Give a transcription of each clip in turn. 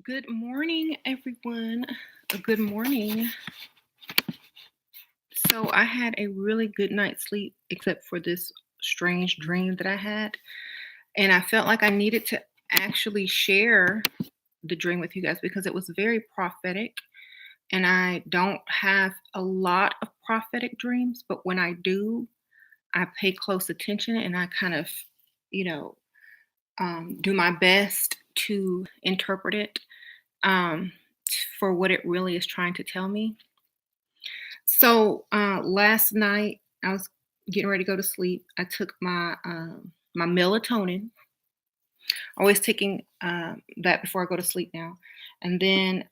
Good morning, everyone. Good morning. So, I had a really good night's sleep, except for this strange dream that I had. And I felt like I needed to actually share the dream with you guys because it was very prophetic. And I don't have a lot of prophetic dreams, but when I do, I pay close attention and I kind of, you know, do my best to interpret it um, for what it really is trying to tell me. So last night I was getting ready to go to sleep. I took my melatonin. Always taking that before I go to sleep now, and then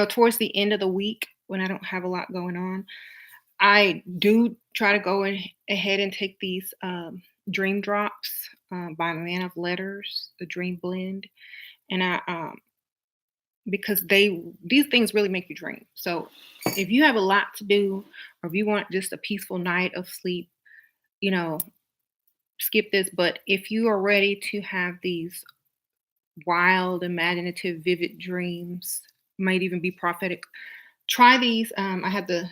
towards the end of the week when I don't have a lot going on, I do try to go ahead and take these dream drops by Man of Letters, the Dream Blend, and I because these things really make you dream. So if you have a lot to do or if you want just a peaceful night of sleep, you know, skip this. But if you are ready to have these wild, imaginative, vivid dreams, might even be prophetic, try these. I have the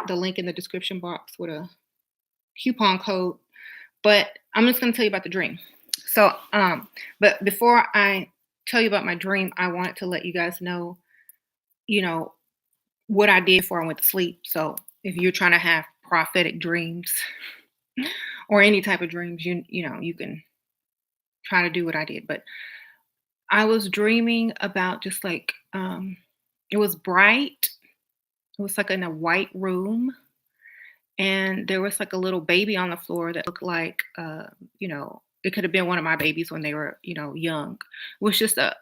link in the description box with a coupon code. But I'm just going to tell you about the dream. So, but before I tell you about my dream, I wanted to let you guys know, you know, what I did before I went to sleep. So if you're trying to have prophetic dreams or any type of dreams, you can try to do what I did. But I was dreaming about just like it was bright. It was like in a white room, and there was like a little baby on the floor that looked like it could have been one of my babies when they were young. It was just a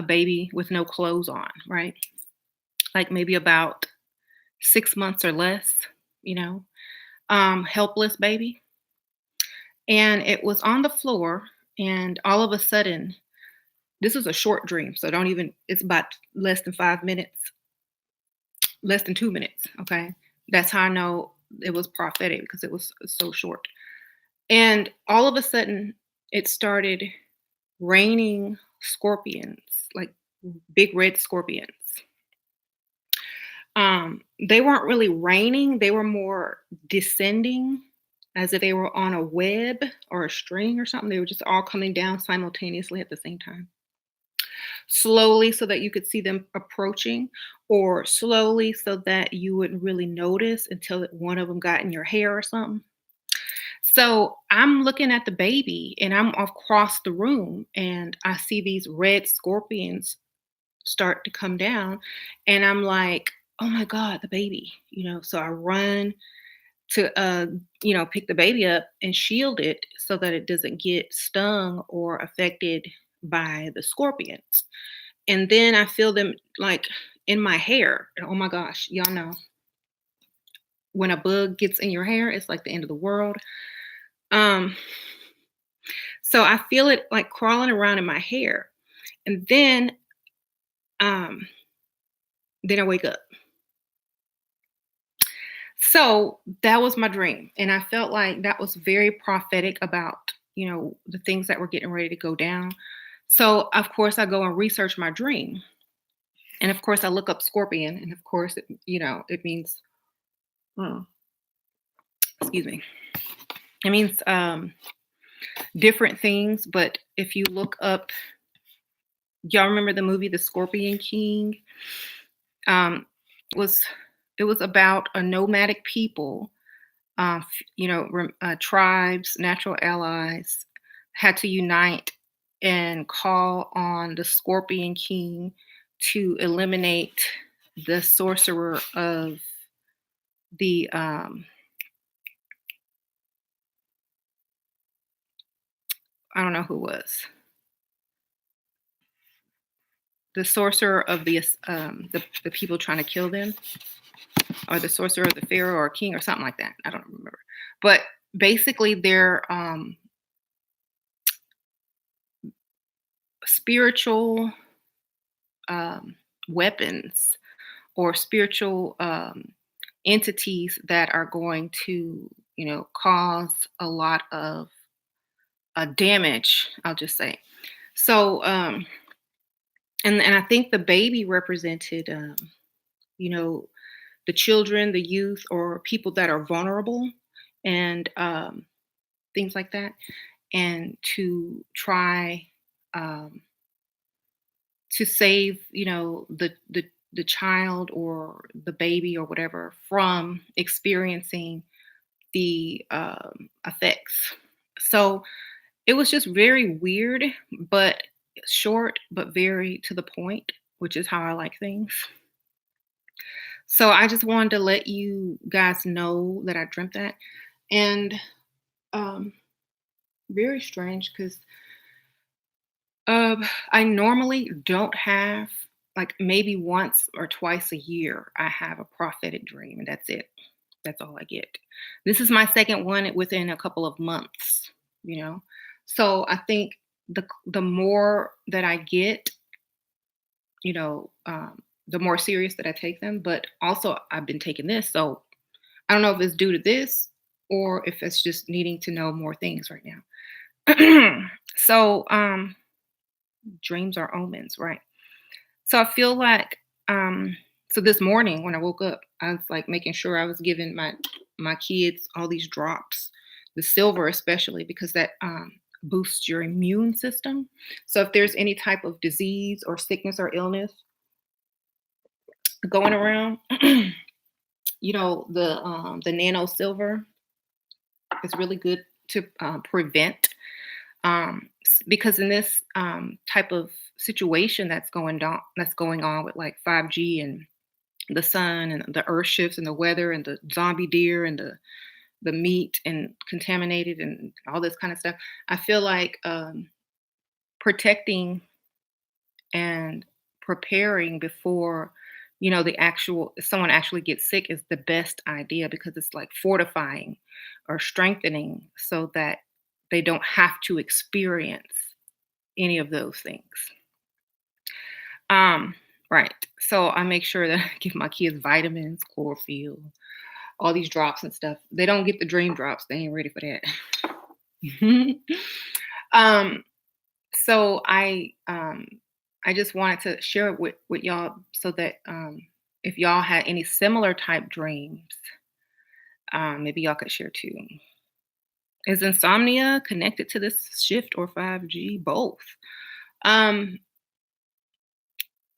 baby with no clothes on, right? Like maybe about 6 months or less, you know helpless baby. And it was on the floor. And all of a sudden, this was a short dream. So don't even, it's about less than 5 minutes, less than 2 minutes. Okay. That's how I know it was prophetic because it was so short. And all of a sudden, it started raining scorpions, like big red scorpions. They weren't really raining, they were more descending as if they were on a web or a string or something. They were just all coming down simultaneously at the same time. Slowly so that you could see them approaching, or slowly so that you wouldn't really notice until one of them got in your hair or something. So I'm looking at the baby and I'm across the room and I see these red scorpions start to come down, and I'm like, "Oh my god, the baby." So I run to pick the baby up and shield it so that it doesn't get stung or affected by the scorpions. And then I feel them like in my hair. And oh my gosh, y'all know when a bug gets in your hair, it's like the end of the world. Um so I feel it like crawling around in my hair. And um then I wake up. So that was my dream. And I felt like that was very prophetic about, the things that were getting ready to go down. So, of course, I go and research my dream. And of course, I look up scorpion. And of course, it means, mm, excuse me, it means different things. But if you look up, y'all remember the movie The Scorpion King? Um, it was it was about a nomadic people, tribes, natural allies had to unite and call on the Scorpion King to eliminate the sorcerer of the I don't know who it was, the sorcerer of the people trying to kill them, or the sorcerer of the pharaoh or king or something like that. I don't remember, but basically they're spiritual um, weapons or spiritual entities that are going to, cause a lot of damage. I'll just say. So And I think the baby represented, you know, the children, the youth, or people that are vulnerable, and things like that, and to try um, to save, the child or the baby or whatever from experiencing the effects. So it was just very weird, but short, but very to the point, which is how I like things. So I just wanted to let you guys know that I dreamt that. And um, very strange because I normally don't have, like, maybe once or twice a year, I have a prophetic dream, and that's it. That's all I get. This is my second one within a couple of months, you know? So I think the more that I get, the more serious that I take them. But also, I've been taking this. So I don't know if it's due to this or if it's just needing to know more things right now. So, dreams are omens, right? So I feel like, so this morning when I woke up, I was like making sure I was giving my kids all these drops, the silver especially because that boosts your immune system. So if there's any type of disease or sickness or illness going around, the nano silver is really good to prevent, because in this type of situation that's going on with like 5G and the sun and the earth shifts and the weather and the zombie deer and the meat and contaminated and all this kind of stuff. I feel like protecting and preparing before, the actual someone actually gets sick is the best idea because it's like fortifying or strengthening so that they don't have to experience any of those things. Um, right. So I make sure that I give my kids vitamins, chlorophyll, all these drops and stuff. They don't get the dream drops. They ain't ready for that. um, so I just wanted to share it with y'all so that if y'all had any similar type dreams, maybe y'all could share too. Is insomnia connected to this shift or 5G? Both. Um,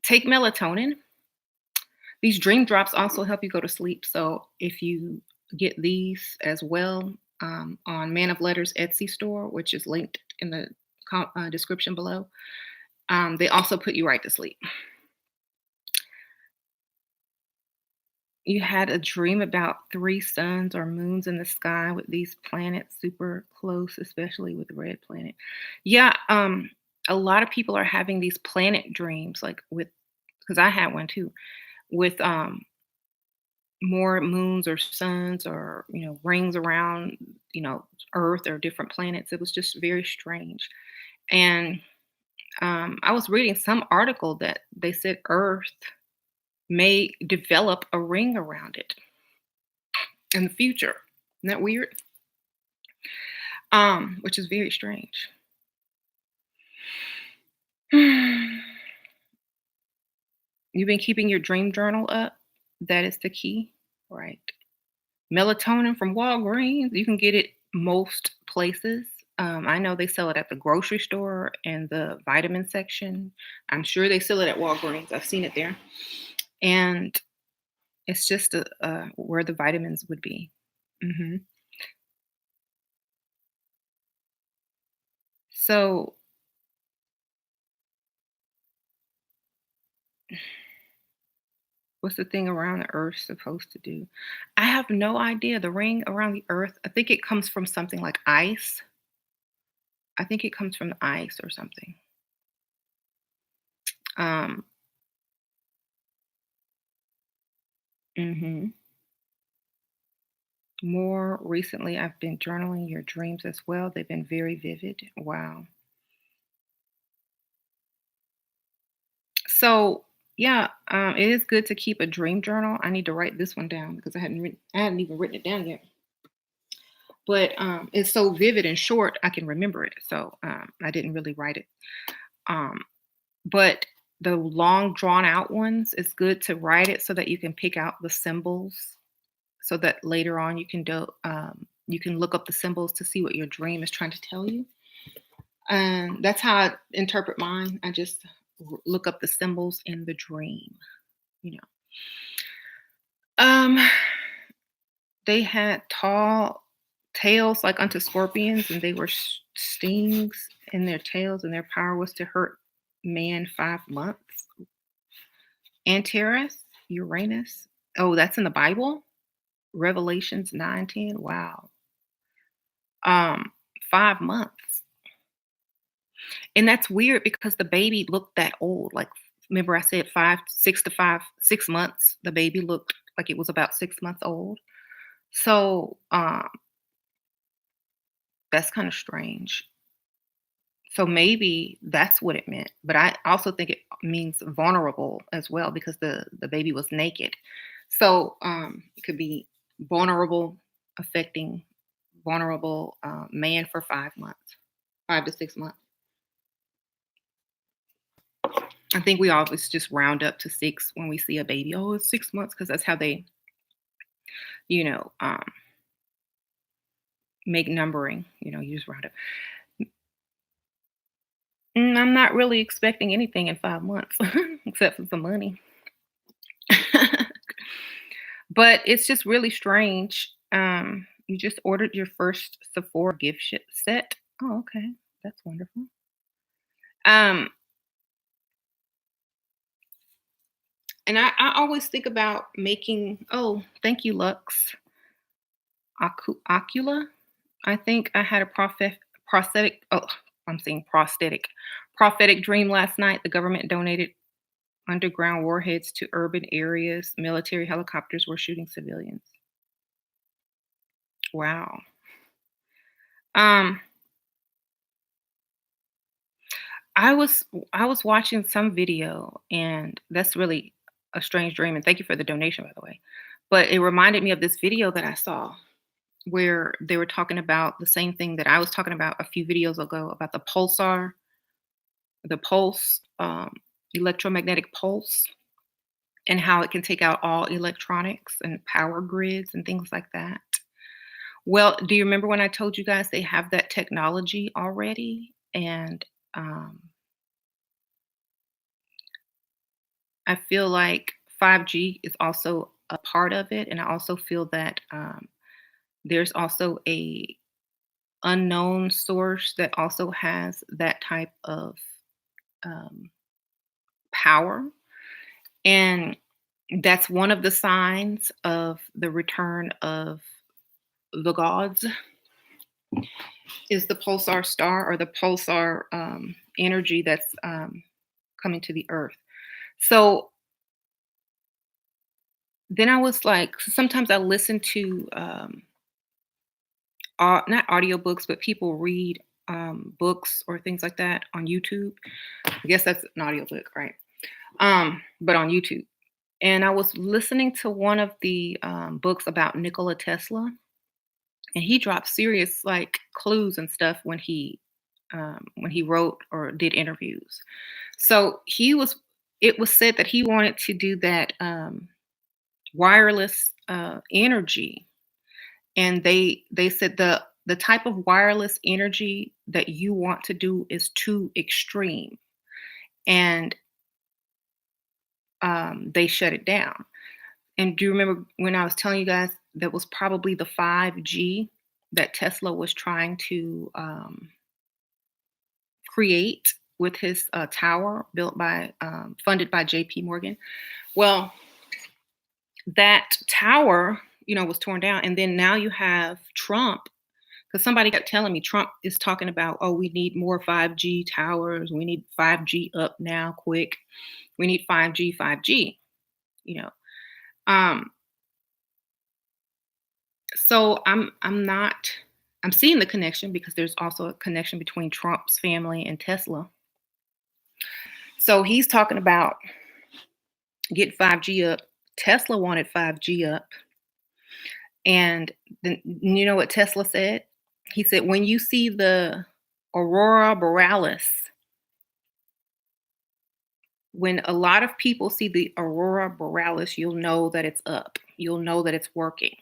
take melatonin. These dream drops also help you go to sleep. So if you get these as well, on Man of Letters Etsy store, which is linked in the description below, they also put you right to sleep. You had a dream about three suns or moons in the sky with these planets super close, especially with the red planet. Yeah, a lot of people are having these planet dreams, like with, because I had one too, with more moons or suns or rings around earth or different planets. It was just very strange. And I was reading some article that they said earth may develop a ring around it in the future. Isn't that weird? Which is very strange. You've been keeping your dream journal up. That is the key, right? Melatonin from Walgreens. You can get it most places. I know they sell it at the grocery store and the vitamin section. I'm sure they sell it at Walgreens. I've seen it there. And it's just where the vitamins would be. hmm So, what's the thing around the earth supposed to do? I have no idea. The ring around the earth, I think it comes from something like ice. I think it comes from the ice or something. Um, mhm. More recently, I've been journaling your dreams as well. They've been very vivid. Wow. So, yeah, it is good to keep a dream journal. I need to write this one down because I hadn't even written it down yet. But it's so vivid and short, I can remember it. So I didn't really write it. Um, but the long drawn out ones, it's good to write it so that you can pick out the symbols so that later on you can look up the symbols to see what your dream is trying to tell you. And that's how I interpret mine. I just look up the symbols in the dream, you know. Um, they had tall tails like unto scorpions, and they were stings in their tails, and their power was to hurt man 5 months. Antares, Uranus. Oh, that's in the Bible. Revelations 9:10. Wow. Um, 5 months. And that's weird because the baby looked that old. Like, remember I said 6 months. The baby looked like it was about 6 months old. So that's kind of strange. So maybe that's what it meant. But I also think it means vulnerable as well because the baby was naked. So it could be vulnerable, affecting vulnerable man for 5 months, 5 to 6 months. I think we always just round up to six when we see a baby. Oh, it's 6 months because that's how they, you know, make numbering. You just round up. I'm not really expecting anything in 5 months except for some money. But it's just really strange. You just ordered your first Sephora gift set. Oh, okay. That's wonderful. Um, and I always think about making, oh, thank you, Lux. Ocula. I think I had a prosthetic. Oh, I'm saying prosthetic. Prophetic dream last night. The government donated underground warheads to urban areas. Military helicopters were shooting civilians. Wow. Um, I was I was watching some video, and that's really a strange dream. And thank you for the donation, by the way. But it reminded me of this video that I saw where they were talking about the same thing that I was talking about a few videos ago about the pulsar, the pulse, electromagnetic pulse, and how it can take out all electronics and power grids and things like that. Well, do you remember when I told you guys they have that technology already? And um, I feel like 5G is also a part of it, and I also feel that there's also a unknown source that also has that type of um, power, and that's one of the signs of the return of the gods is the pulsar star or the pulsar energy that's coming to the earth. So then I was like, sometimes I listen to not audiobooks, but people read books or things like that on YouTube. I guess that's an audiobook, right? But on YouTube. And I was listening to one of the books about Nikola Tesla, and he dropped serious like clues and stuff when he wrote or did interviews. So he was. It was said that he wanted to do that wireless energy, and they said the type of wireless energy that you want to do is too extreme, and they shut it down. And do you remember when I was telling you guys that was probably the 5G that Tesla was trying to create with his tower built by funded by J.P. Morgan? Well, that tower, was torn down, and then now you have Trump. Because somebody kept telling me Trump is talking about, oh, we need more 5G towers. We need 5G up now, quick. We need 5G, 5G. You know, um, so I'm not. I'm seeing the connection because there's also a connection between Trump's family and Tesla. So he's talking about getting 5G up. Tesla wanted 5G up, and then you know what Tesla said? He said, when you see the aurora borealis, When a lot of people see the aurora borealis, you'll know that it's up. You'll know that it's working.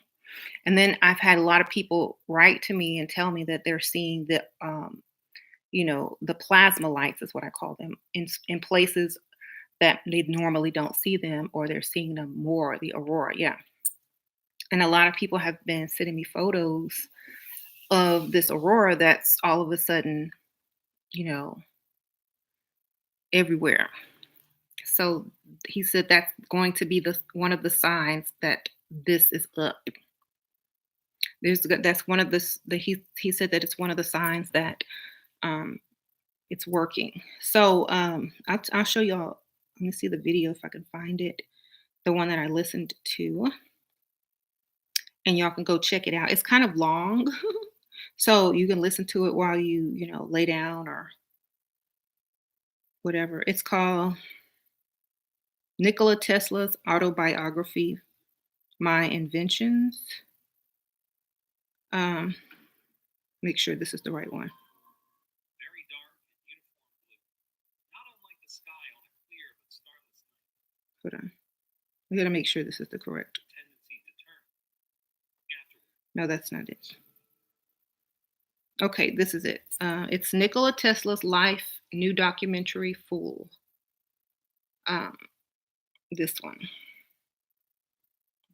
And then I've had a lot of people write to me and tell me that they're seeing the plasma lights is what I call them in places that they normally don't see them, or they're seeing them more, the aurora. Yeah. And a lot of people have been sending me photos of this aurora that's all of a sudden, you know, everywhere. So he said that's going to be the one of the signs that this is up. That's one of the he said that it's one of the signs that um it's working. So I'll show y'all. Let me see the video if I can find it. The one that I listened to, and y'all can go check it out. It's kind of long, so you can listen to it while you lay down or whatever. It's called Nikola Tesla's autobiography, My Inventions. Um, make sure this is the right one. Hold on. We gotta make sure this is the correct. No, that's not it. Okay, this is it. It's Nikola Tesla's life, new documentary, full. Um, this one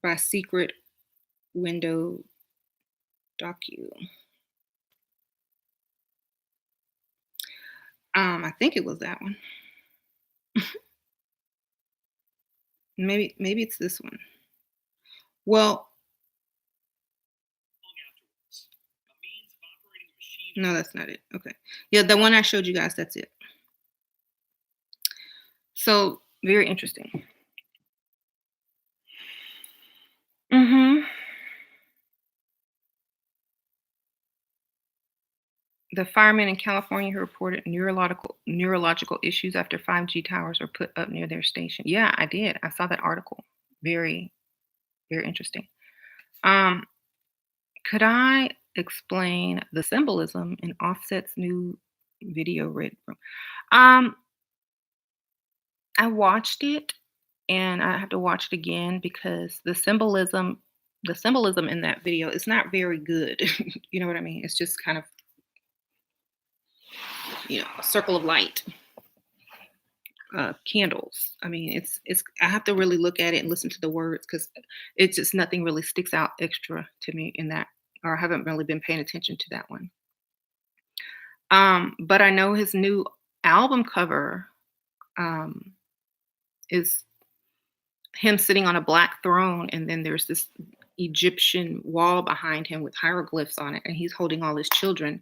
by Secret Window Docu. I think it was that one. Maybe it's this one. Well, no, that's not it. Okay. Yeah, the one I showed you guys, that's it. So very interesting. hmm The firemen in California who reported neurological issues after 5G towers were put up near their station. Yeah, I did. I saw that article. Very, very interesting. Um, could I explain the symbolism in Offset's new video Red Room? Um, I watched it and I have to watch it again because the symbolism in that video is not very good. You know what I mean? It's just kind of, a circle of light, candles. I mean, it's I have to really look at it and listen to the words because it's just nothing really sticks out extra to me in that, or I haven't really been paying attention to that one. But I know his new album cover um, is him sitting on a black throne, and then there's this Egyptian wall behind him with hieroglyphs on it, and he's holding all his children,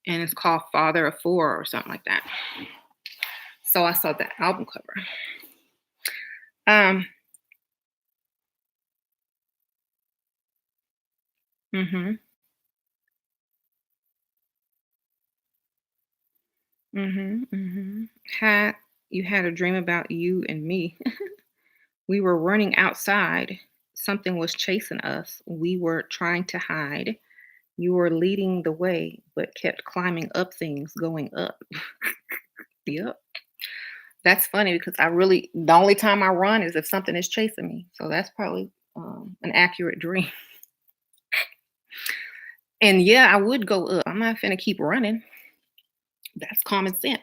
and it's called Father of Four or something like that. So I saw that album cover. Um, mhm, mhm. Had you had a dream about you and me? We were running outside. Something was chasing us. We were trying to hide. You were leading the way, but kept climbing up things, going up. Yep. That's funny because the only time I run is if something is chasing me. So that's probably an accurate dream. And yeah, I would go up. I'm not finna keep running. That's common sense.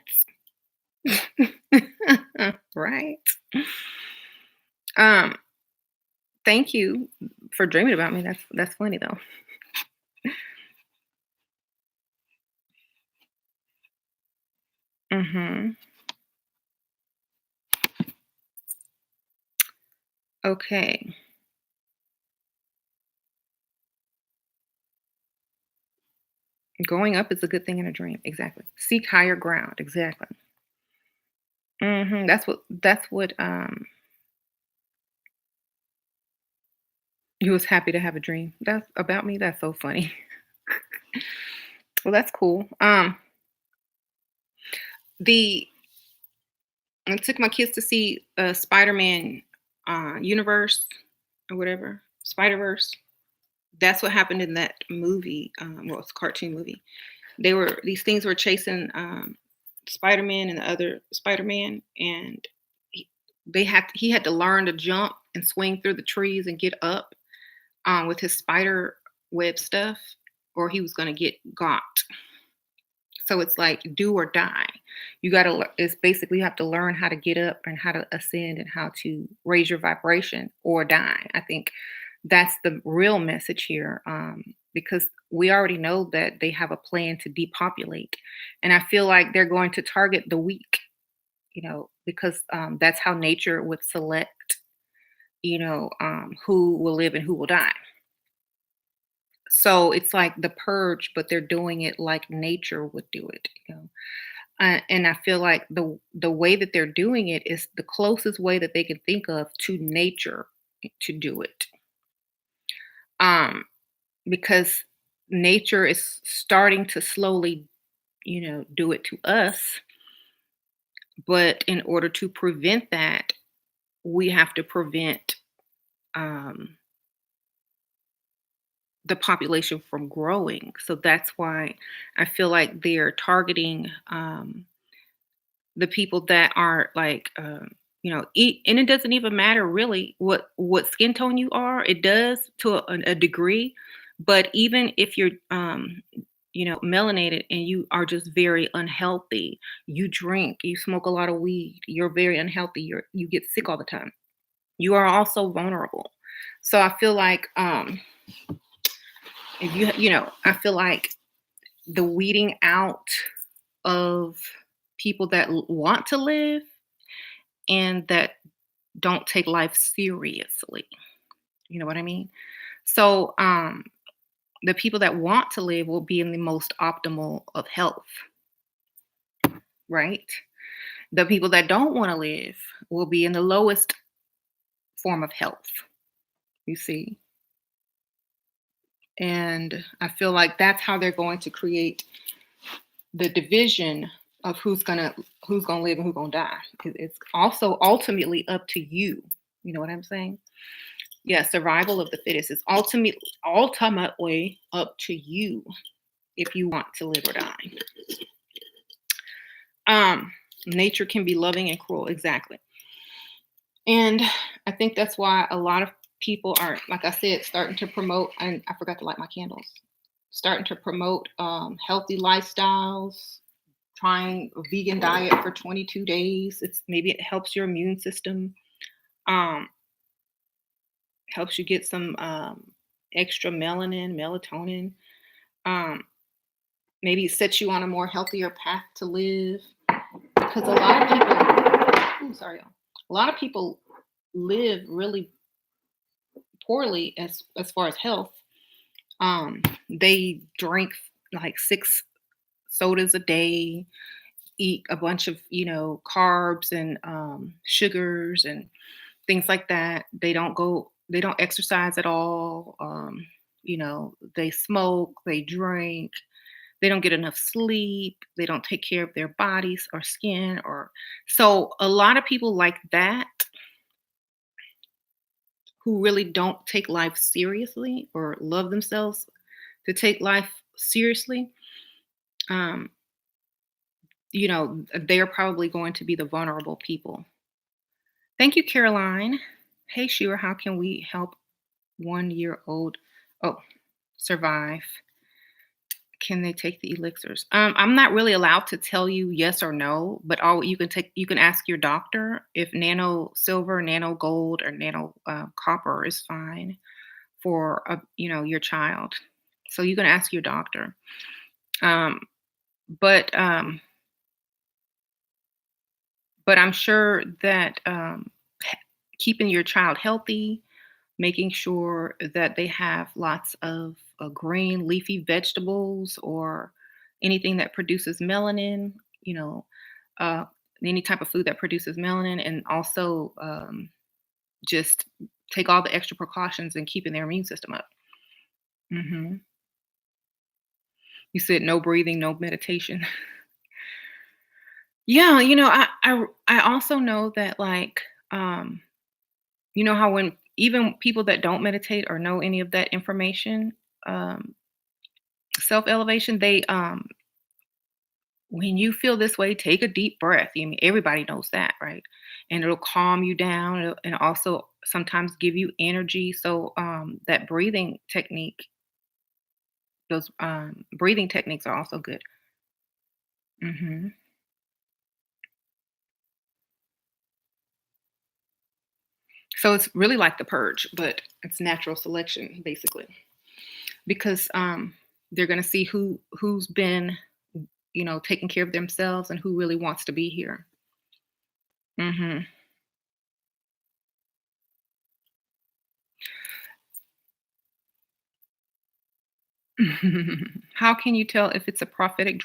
Right. Um, thank you for dreaming about me. That's funny though. hmm Okay. Going up is a good thing in a dream. Exactly. Seek higher ground. Exactly. That's what you was happy to have a dream. That's about me. That's so funny. Well, that's cool. The I took my kids to see Spider-Man universe or whatever. Spider-Verse. That's what happened in that movie. Well, it's a cartoon movie. These things were chasing Spider-Man and the other Spider-Man, and he had to learn to jump and swing through the trees and get up with his spider web stuff, or he was going to get got. So it's like do or die. You got to, it's basically you have to learn how to get up and how to ascend and how to raise your vibration or die. I think that's the real message here, because we already know that they have a plan to depopulate. And I feel like they're going to target the weak, because that's how nature would select, who will live and who will die. So it's like the purge, but they're doing it like nature would do it. And I feel like the way that they're doing it is the closest way that they can think of to nature to do it. Um, because nature is starting to slowly, do it to us. But in order to prevent that, we have to prevent um, the population from growing. So that's why I feel like they're targeting the people that are like, eat, and it doesn't even matter really what skin tone you are. It does to a degree, but even if you're, melanated and you are just very unhealthy, you drink, you smoke a lot of weed, you're very unhealthy, you get sick all the time. You are also vulnerable. So I feel like if I feel like the weeding out of people that want to live and that don't take life seriously. You know what I mean? So the people that want to live will be in the most optimal of health, right? The people that don't want to live will be in the lowest form of health, you see? And I feel like that's how they're going to create the division of who's gonna live and who's gonna die. It's also ultimately up to you. You know what I'm saying? Yeah, survival of the fittest is ultimately up to you if you want to live or die. Nature can be loving and cruel, exactly. And I think that's why a lot of people are, like I said, starting to promote, and I forgot to light my candles, starting to promote healthy lifestyles, trying a vegan diet for 22 days. It's maybe it helps your immune system, um, helps you get some extra melatonin. Um, Maybe it sets you on a more healthier path to live. Because a lot of people, ooh, sorry, y'all. A lot of people live really poorly as far as health. They drink like 6 sodas a day, eat a bunch of carbs and sugars and things like that. They don't exercise at all. They smoke, they drink, they don't get enough sleep, they don't take care of their bodies or skin, or so a lot of people like that who really don't take life seriously or love themselves to take life seriously. um they're probably going to be the vulnerable people. Thank you, Caroline. Hey, Shira, how can we help 1 year old, oh, survive? Can they take the elixirs? I'm not really allowed to tell you yes or no, but all you can ask your doctor if nano silver, nano gold, or nano copper is fine for your child. So you can ask your doctor. Um, but I'm sure that keeping your child healthy, making sure that they have lots of green leafy vegetables or anything that produces melanin, you know, uh, any type of food that produces melanin, and also just take all the extra precautions in keeping their immune system up. hmm You said no breathing, no meditation. Yeah, I also know that like how when even people that don't meditate or know any of that information, um, self elevation, When you feel this way, take a deep breath. I mean, everybody knows that, right? And it'll calm you down and also sometimes give you energy. So that breathing technique, those breathing techniques are also good. Hmm. So it's really like the purge, but it's natural selection, basically, because they're going to see who's been, taking care of themselves and who really wants to be here. Hmm. How can you tell if it's a prophetic